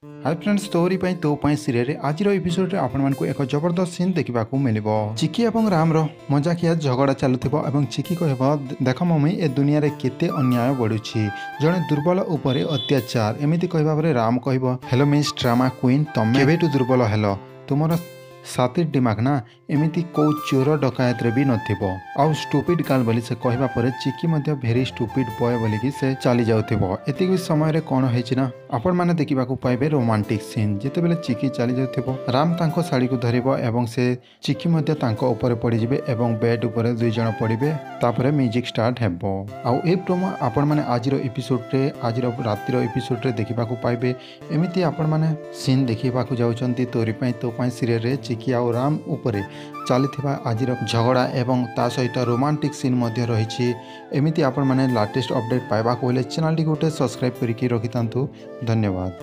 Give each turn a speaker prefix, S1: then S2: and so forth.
S1: Hi friends तोरी पाई तो पाई serial आज एपिसोड रे आपण मानकु एक जबरदस्त सीन देखा मिलिबो। चिकी एवं राम रो मजाकिया झगड़ा चलुथिबो एवं चिकी कहबो देख मम्मी ए दुनिया रे केते अन्याय बढ़ुछि, जड़े दुर्बल उपरे अत्याचार एमिति कहबा परे राम कहबो हेलो मिस ड्रामा क्वीन तमे केबेटु दुर्बल हेलो, तुमर सातिर दिमाग ना एमिति कौ चोर डकायत रे भी नथिबो। आउ स्टूपिड गाल बोली से कहबा परे चिकी मध्य भेरी स्टूपिड बॉय बोली कि से चली जाउथिबो। एतिक समय रे कोन हेछि ना आपण माने देखिबा को पाइबे रोमांटिक सीन जेते बेले चिकी चली जाउथिबो, राम तांको साड़ी को धरिबो एवं से चिकी मध्य तांको ऊपर पड़ी जिबे एवं बेड ऊपर दुई जण पड़िबे, तापरे म्यूजिक स्टार्ट हेबो। आउ ए प्रोमो आपण माने आजिरो एपिसोड रे आजिरो रातिर एपिसोड रे देखिबा को पाइबे। एमिति आपण माने सीन देखिबा को जाउचंती तोरी पई तो पई सीरियल रे चिकी आउ राम उपरे चली आज झगड़ा एवं ता सहित रोमांटिक सीन मध्य रही। एमिति आपण माने लेटेस्ट अपडेट पाइबा को चैनल टी गोटे सब्सक्राइब करके रखि। धन्यवाद।